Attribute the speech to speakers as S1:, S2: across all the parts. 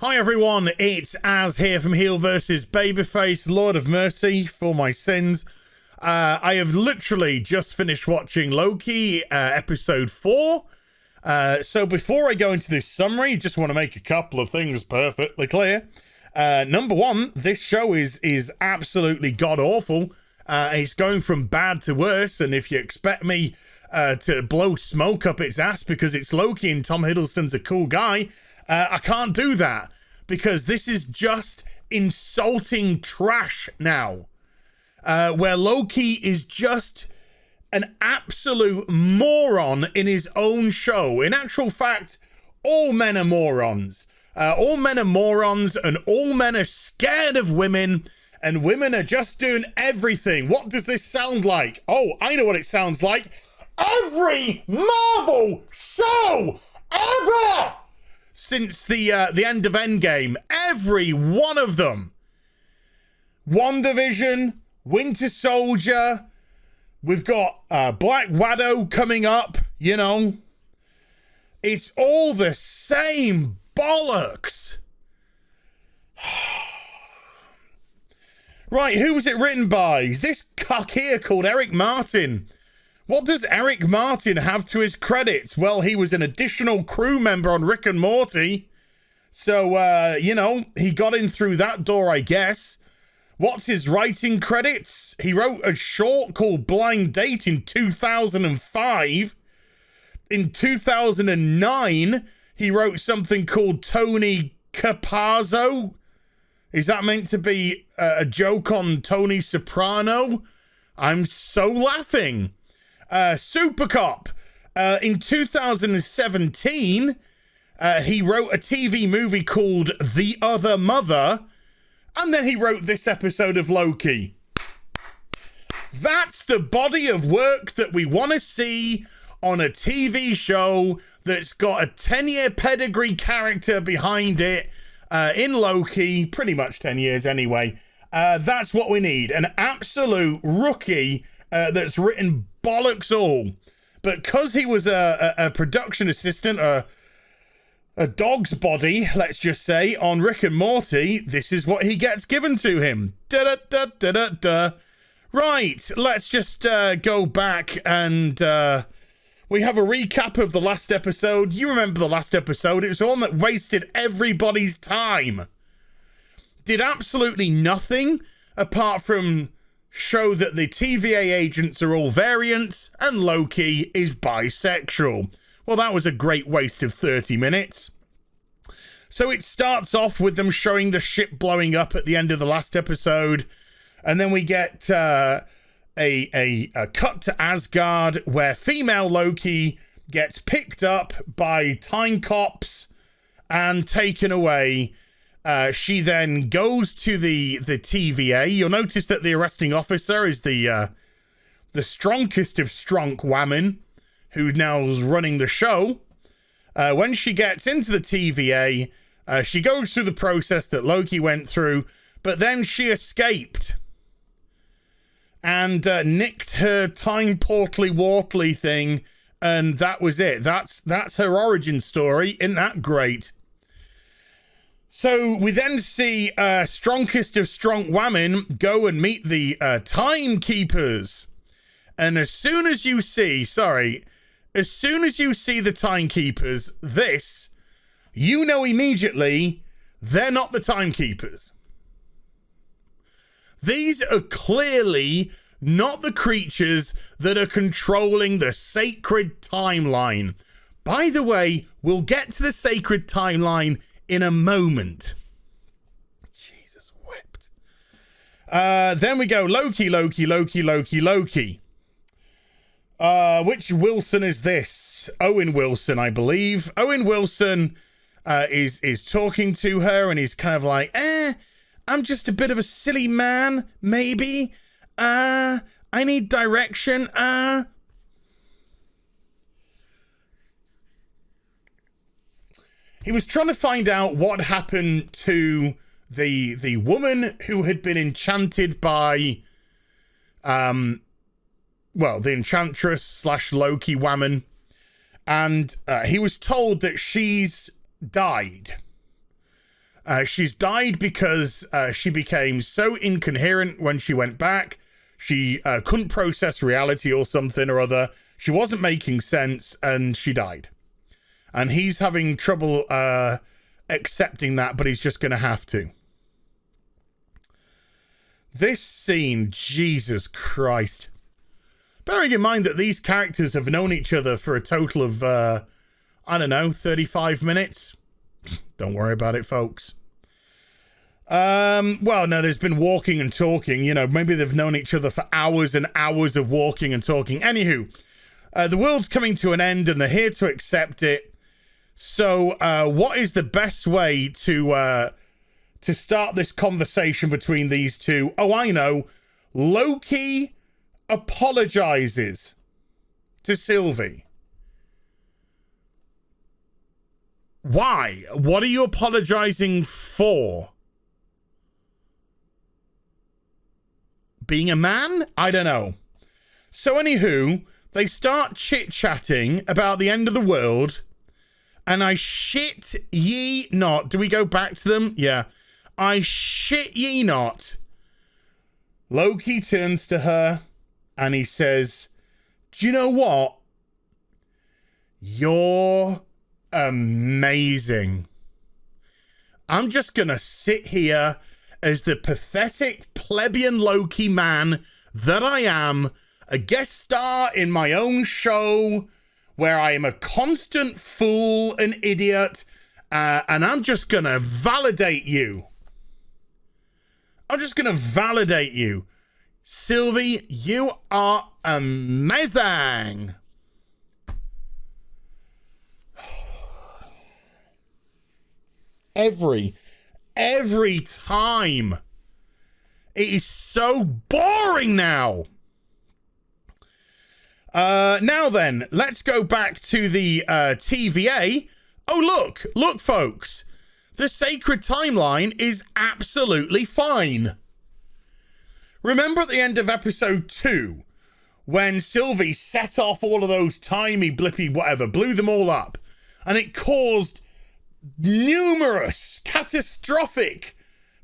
S1: Hi everyone, it's Az here from HeelvsBabyface, Lord of Mercy for my sins. I have literally just finished watching Loki, episode 4. So before I go into this summary, just want to make a couple of things perfectly clear. Number one, this show is absolutely god-awful. It's going from bad to worse, and if you expect me to blow smoke up its ass because it's Loki and Tom Hiddleston's a cool guy, I can't do that, because this is just insulting trash now, where Loki is just an absolute moron in his own show. In actual fact, all men are morons. All men are morons, and all men are scared of women, and women are just doing everything. What does this sound like? Oh, I know what it sounds like. Every Marvel show ever since the end of Endgame, every one of them. WandaVision, Winter Soldier, we've got Black Widow coming up, you know. It's all the same bollocks. Right, who was it written by? This cuck here called Eric Martin. What does Eric Martin have to his credits? Well, he was an additional crew member on Rick and Morty. So, you know, he got in through that door, I guess. What's his writing credits? He wrote a short called Blind Date in 2005. In 2009, he wrote something called Tony Capazzo. Is that meant to be a joke on Tony Soprano? I'm so laughing. Super Cop. In 2017, he wrote a TV movie called The Other Mother, and then he wrote this episode of Loki. That's the body of work that we want to see on a TV show that's got a 10-year pedigree character behind it, in Loki, pretty much 10 years anyway. That's what we need. An absolute rookie that's written bollocks all. But because he was a production assistant, a dog's body, let's just say, on Rick and Morty, this is what he gets given to him. Da-da-da-da-da-da. Right, let's just go back and we have a recap of the last episode. You remember the last episode. It was the one that wasted everybody's time. Did absolutely nothing apart from show that the TVA agents are all variants and Loki is bisexual. Well, that was a great waste of 30 minutes. So it starts off with them showing the ship blowing up at the end of the last episode. And then we get a cut to Asgard where female Loki gets picked up by time cops and taken away. She then goes to the TVA. You'll notice that the arresting officer is the strongest of strong women, who now is running the show. When she gets into the TVA, she goes through the process that Loki went through, but then she escaped and nicked her time portly thing, and that was it. That's her origin story. Isn't that great? So we then see strongest of strong women go and meet the timekeepers. And as soon as you see the timekeepers, you know immediately they're not the timekeepers. These are clearly not the creatures that are controlling the sacred timeline. By the way, we'll get to the sacred timeline in a moment. Jesus wept. Then we go Loki. Which Wilson is this? Owen Wilson, I believe. Owen Wilson is talking to her, and he's kind of like, I'm just a bit of a silly man, maybe. I need direction. He was trying to find out what happened to the woman who had been enchanted by, the enchantress / Loki woman. And he was told that she's died. She's died because she became so incoherent when she went back. She couldn't process reality or something or other. She wasn't making sense, and she died. And he's having trouble accepting that, but he's just going to have to. This scene, Jesus Christ. Bearing in mind that these characters have known each other for a total of, I don't know, 35 minutes. Don't worry about it, folks. Well, no, there's been walking and talking. You know, maybe they've known each other for hours and hours of walking and talking. Anywho, the world's coming to an end and they're here to accept it. So, what is the best way to start this conversation between these two? Oh, I know. Loki apologizes to Sylvie. Why? What are you apologizing for? Being a man? I don't know. So anywho, they start chit-chatting about the end of the world, and I shit ye not. Do we go back to them? Yeah. I shit ye not. Loki turns to her and he says, do you know what? You're amazing. I'm just gonna sit here as the pathetic plebeian Loki man that I am, a guest star in my own show where I am a constant fool and idiot, and I'm just gonna validate you. I'm just gonna validate you. Sylvie, you are amazing. Every time. It is so boring now. Now then, let's go back to the TVA. Oh, look, folks. The sacred timeline is absolutely fine. Remember at the end of episode 2, when Sylvie set off all of those timey, blippy, whatever, blew them all up, and it caused numerous catastrophic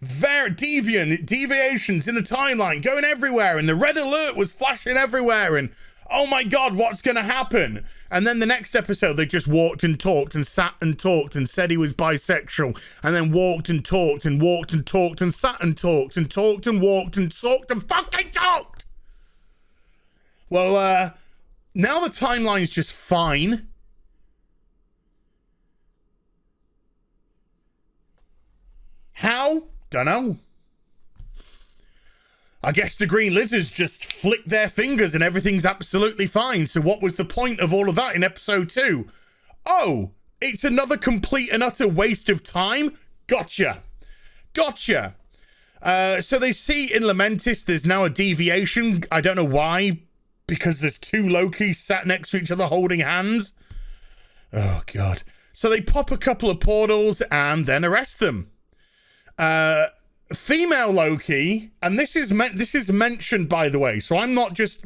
S1: deviations in the timeline going everywhere, and the red alert was flashing everywhere, and oh my god, what's gonna happen? And then the next episode they just walked and talked and sat and talked and said he was bisexual, and then walked and talked and walked and talked and sat and talked and talked and walked and talked and fucking talked. Well, now the timeline's just fine. How? Dunno. I guess the green lizards just flicked their fingers and everything's absolutely fine. So what was the point of all of that in episode 2? Oh, it's another complete and utter waste of time? Gotcha. So they see in Lamentis there's now a deviation. I don't know why. Because there's 2 Lokis sat next to each other holding hands. Oh, God. So they pop a couple of portals and then arrest them. Female Loki, and this is mentioned, by the way, so I'm not just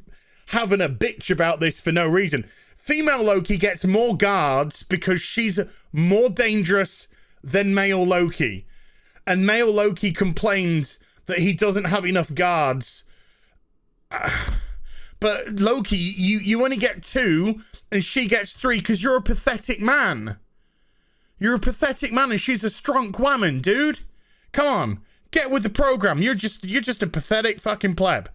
S1: having a bitch about this for no reason. Female Loki gets more guards because she's more dangerous than male Loki. And male Loki complains that he doesn't have enough guards. But Loki, you only get 2 and she gets 3 because you're a pathetic man. You're a pathetic man and she's a strong woman, dude. Come on. Get with the program. You're just a pathetic fucking pleb.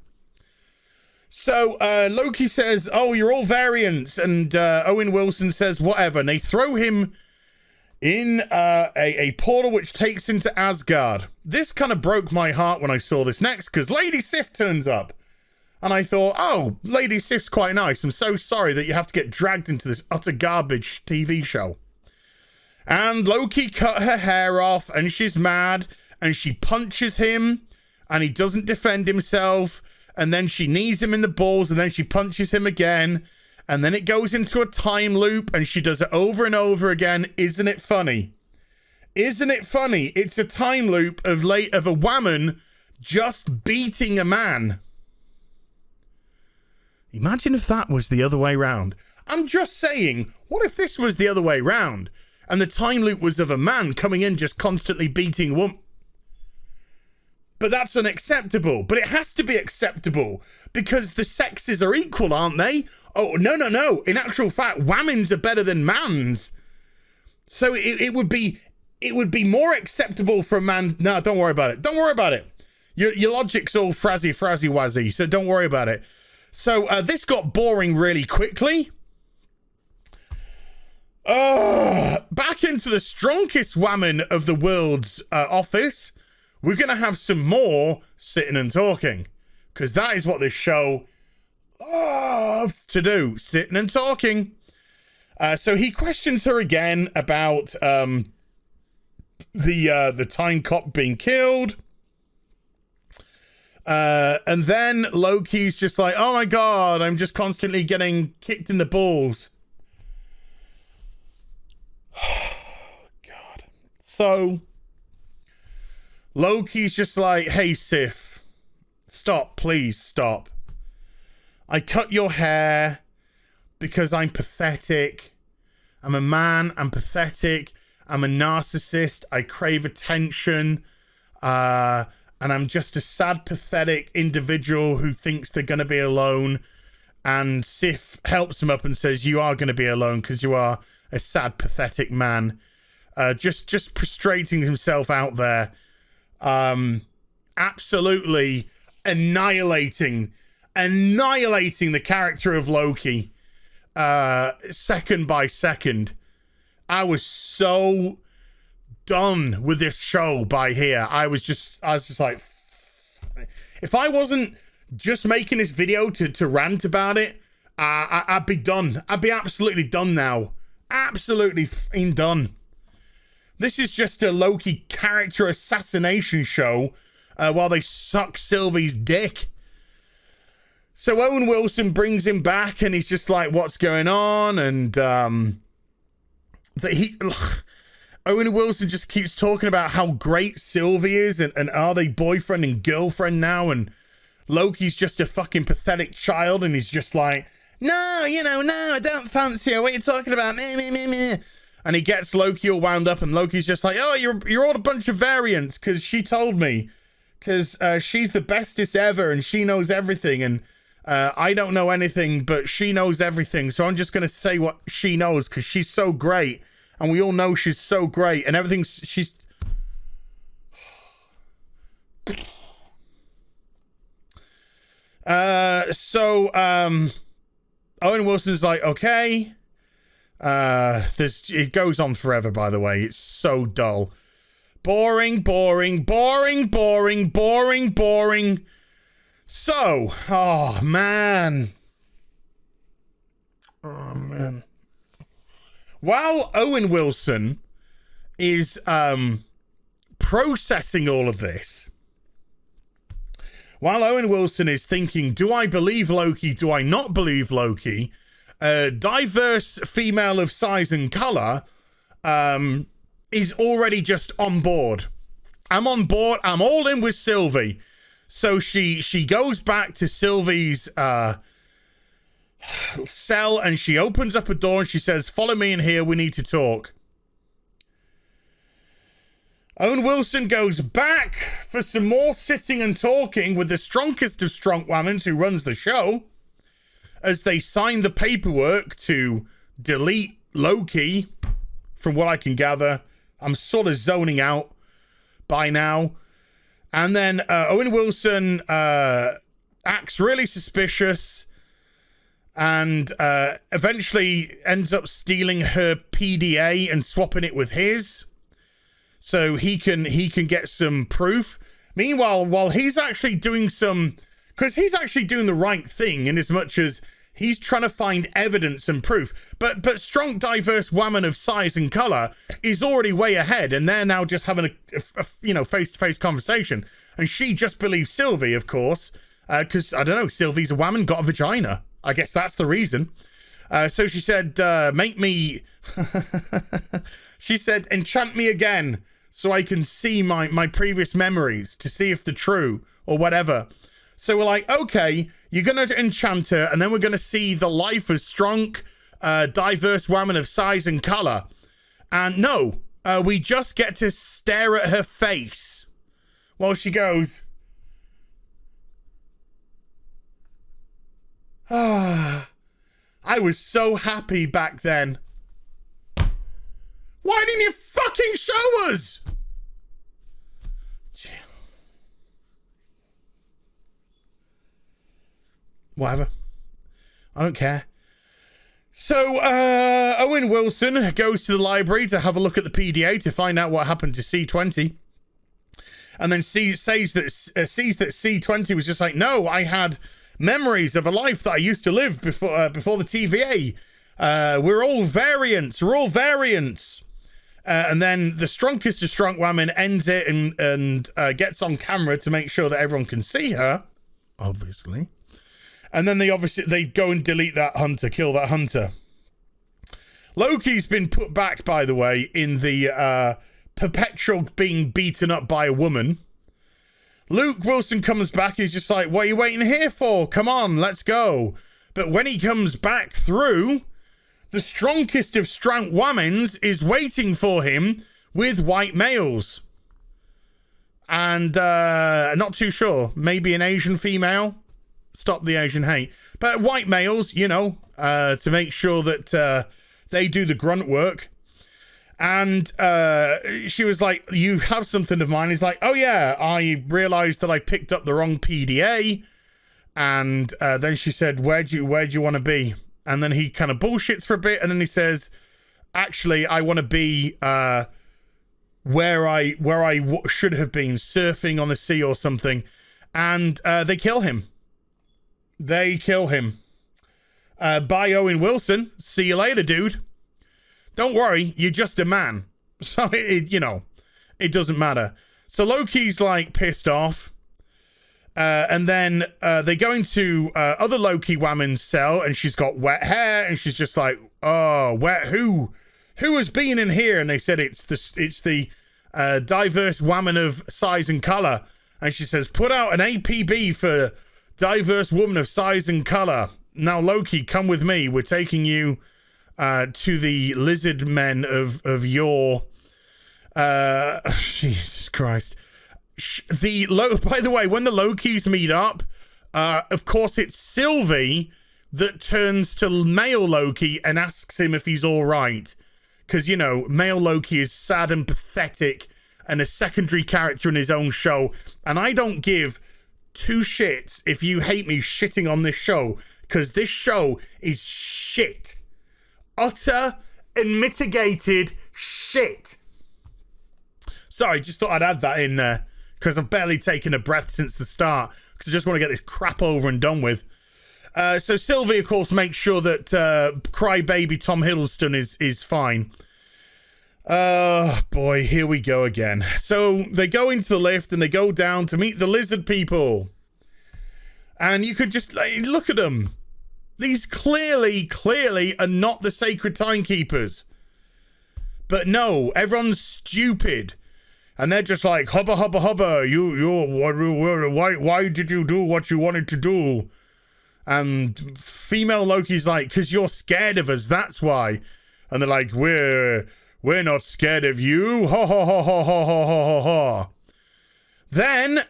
S1: So Loki says, oh, you're all variants. And Owen Wilson says, whatever. And they throw him in a portal which takes into Asgard. This kind of broke my heart when I saw this next, because Lady Sif turns up. And I thought, oh, Lady Sif's quite nice. I'm so sorry that you have to get dragged into this utter garbage TV show. And Loki cut her hair off and she's mad. And she punches him, and he doesn't defend himself, and then she knees him in the balls, and then she punches him again, and then it goes into a time loop, and she does it over and over again. Isn't it funny? Isn't it funny? It's a time loop of a woman just beating a man. Imagine if that was the other way round. I'm just saying, what if this was the other way round? And the time loop was of a man coming in just constantly beating a woman. But that's unacceptable. But it has to be acceptable because the sexes are equal, aren't they? Oh, no. In actual fact, women's are better than man's. So it would be more acceptable for a man. No, don't worry about it. Don't worry about it. Your logic's all frazzy wazzy, so don't worry about it. So this got boring really quickly. Back into the strongest woman of the world's office. We're going to have some more sitting and talking. Because that is what this show loves to do. Sitting and talking. So he questions her again about the time cop being killed. And then Loki's just like, oh my god, I'm just constantly getting kicked in the balls. God. So Loki's just like, hey Sif, stop, please stop. I cut your hair because I'm pathetic. I'm a man, I'm pathetic. I'm a narcissist. I crave attention. And I'm just a sad, pathetic individual who thinks they're going to be alone. And Sif helps him up and says, you are going to be alone because you are a sad, pathetic man. Just prostrating himself out there. Absolutely annihilating the character of Loki. Second by second. I was so done with this show by here. I was just like, if I wasn't just making this video to rant about it, I'd be done. I'd be absolutely done now. Absolutely done. This is just a Loki character assassination show while they suck Sylvie's dick. So Owen Wilson brings him back and he's just like, what's going on? And Owen Wilson just keeps talking about how great Sylvie is and are they boyfriend and girlfriend now? And Loki's just a fucking pathetic child and he's just like, no, I don't fancy her. What are you talking about? Me. And he gets Loki all wound up and Loki's just like, oh, you're all a bunch of variants because she told me. Because she's the bestest ever and she knows everything and I don't know anything, but she knows everything. So I'm just going to say what she knows because she's so great. And we all know she's so great and everything's... She's... Owen Wilson's like, okay. It goes on forever, by the way. It's so dull. Boring. So, oh man. While Owen Wilson is processing all of this, while Owen Wilson is thinking, do I believe Loki? Do I not believe Loki? A diverse female of size and color is already just on board. I'm on board. I'm all in with Sylvie. So she goes back to Sylvie's cell and she opens up a door and she says, follow me in here. We need to talk. Owen Wilson goes back for some more sitting and talking with the strongest of strong women who runs the show as they sign the paperwork to delete Loki. From what I can gather, I'm sort of zoning out by now. And then Owen Wilson acts really suspicious and eventually ends up stealing her PDA and swapping it with his. So he can get some proof. Meanwhile, while he's actually doing because he's actually doing the right thing in as much as he's trying to find evidence and proof. But strong, diverse woman of size and color is already way ahead, and they're now just having a face-to-face conversation. And she just believes Sylvie, of course, because I don't know, Sylvie's a woman, got a vagina. I guess that's the reason. So she said, make me. She said, enchant me again. So I can see my previous memories to see if they're true or whatever. So we're like, okay, you're going to enchant her and then we're going to see the life of strong, diverse woman of size and color. And no, we just get to stare at her face while she goes, ah, I was so happy back then. Why didn't you fucking show us? Whatever. I don't care. So, Owen Wilson goes to the library to have a look at the PDA to find out what happened to C20. And then sees that C20 was just like, no, I had memories of a life that I used to live before the TVA. We're all variants. We're all variants. And then the strongest of strong women ends it and gets on camera to make sure that everyone can see her, obviously. And then they go and delete that hunter, kill that hunter. Loki's been put back, by the way, in the perpetual being beaten up by a woman. Luke Wilson comes back. He's just like, what are you waiting here for? Come on, let's go. But when he comes back through, the strongest of strong womens is waiting for him with white males. And not too sure. Maybe an Asian female. Stop the Asian hate. But white males, you know, to make sure that they do the grunt work. And she was like, you have something of mine. He's like, oh yeah, I realized that I picked up the wrong PDA. And then she said, where'd you want to be? And then he kind of bullshits for a bit. And then he says, actually, I want to be where I should have been, surfing on the sea or something. And they kill him. They kill him. By Owen Wilson. See you later, dude. Don't worry, you're just a man. So, it doesn't matter. So Loki's, like, pissed off. And then they go into other Loki woman's cell, and she's got wet hair, and she's just like, oh, wet, who has been in here? And they said it's the diverse woman of size and color. And she says, put out an APB for diverse woman of size and color. Now, Loki, come with me. We're taking you to the lizard men of your Jesus Christ. By the way, when the Lokis meet up, of course it's Sylvie that turns to male Loki and asks him if he's all right, because male Loki is sad and pathetic and a secondary character in his own show, and I don't give two shits if you hate me shitting on this show, because this show is shit. Utter and mitigated shit. Sorry, just thought I'd add that in there, because I've barely taken a breath since the start, because I just want to get this crap over and done with. So Sylvie, of course, makes sure that crybaby Tom Hiddleston is fine. Oh, boy, here we go again. So they go into the lift and they go down to meet the lizard people. And you could just look at them. These clearly are not the sacred timekeepers. But no, everyone's stupid. And they're just like, hubba, hubba, hubba. Why did you do what you wanted to do? And female Loki's like, because you're scared of us, that's why. And they're like, we're not scared of you. Ha, ha, ha, ha, ha, ha, ha, ha. Then,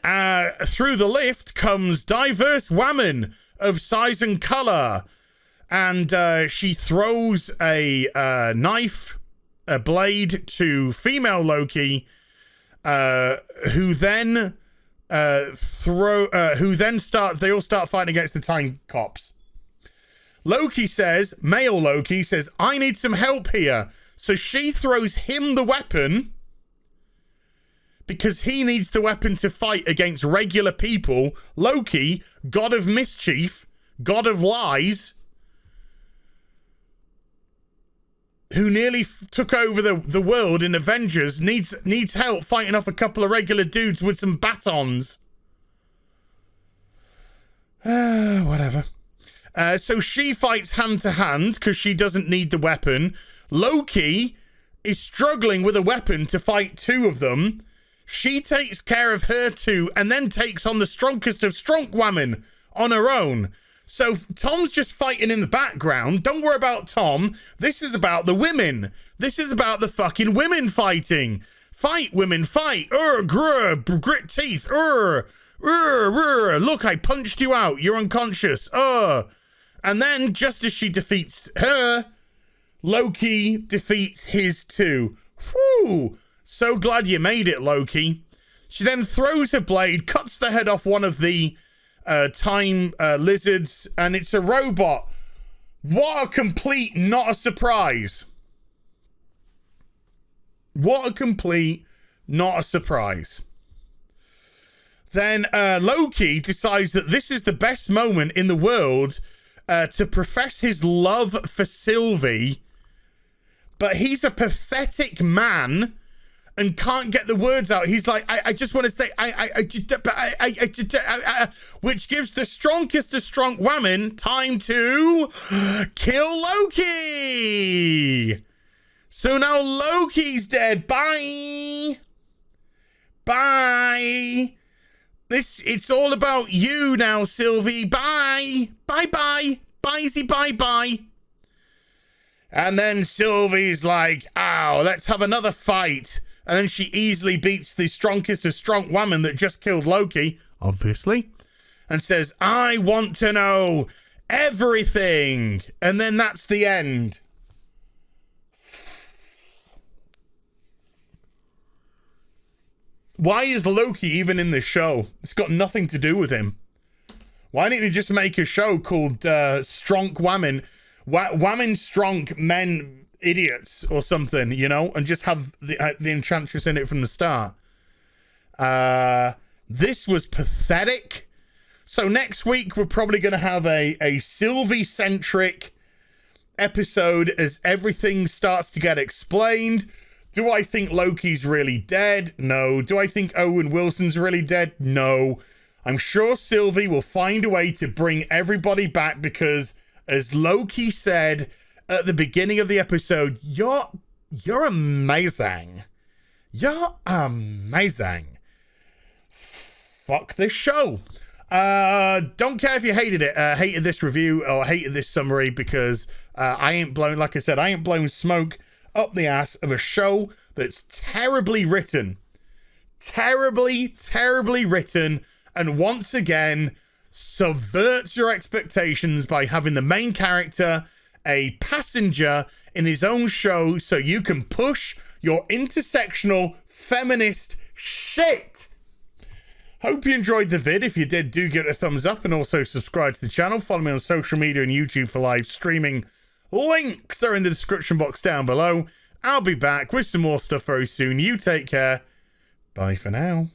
S1: through the lift comes diverse woman of size and color. And she throws a knife, a blade to female Loki, who then they all start fighting against the time cops. Male Loki says, I need some help here. So she throws him the weapon because he needs the weapon to fight against regular people. Loki, god of mischief, god of lies, who nearly took over the world in Avengers, needs help fighting off a couple of regular dudes with some batons. Whatever. So she fights hand to hand because she doesn't need the weapon. Loki is struggling with a weapon to fight two of them. She takes care of her two and then takes on the strongest of strong women on her own. So Tom's just fighting in the background. Don't worry about Tom. This is about the women. This is about the fucking women fighting. Fight, women, fight. Grit teeth. Look, I punched you out. You're unconscious. And then, just as she defeats her, Loki defeats his too. Whew! So glad you made it, Loki. She then throws her blade, cuts the head off one of the time lizards, and it's a robot. What a complete not a surprise. What a complete not a surprise. Then Loki decides that this is the best moment in the world to profess his love for Sylvie, but he's a pathetic man and can't get the words out. He's like, I just want to say, which gives the strongest of strong women time to kill Loki. So now Loki's dead. Bye. Bye. It's all about you now, Sylvie. Bye. Bye-bye. Bye-zy, bye-bye. And then Sylvie's like, ow, let's have another fight. And then she easily beats the strongest of strong woman that just killed Loki, obviously, and says, I want to know everything. And then that's the end. Why is Loki even in this show? It's got nothing to do with him. Why didn't you just make a show called Strong Women? Women Strong Men Idiots or something, you know, and just have the Enchantress in it from the start. This was pathetic. So next week we're probably going to have a Sylvie-centric episode as everything starts to get explained. Do I think Loki's really dead? No. Do I think Owen Wilson's really dead? No. I'm sure Sylvie will find a way to bring everybody back because, as Loki said at the beginning of the episode, you're amazing. You're amazing. Fuck this show. Don't care if you hated it, hated this review or hated this summary, because I ain't blown, like I said, I ain't blown smoke up the ass of a show that's terribly written. Terribly written, and once again subverts your expectations by having the main character a passenger in his own show so you can push your intersectional feminist shit. Hope you enjoyed the vid. If you did, do give it a thumbs up and also subscribe to the channel. Follow me on social media and YouTube for live streaming. Links are in the description box down below. I'll be back with some more stuff very soon. You take care. Bye for now.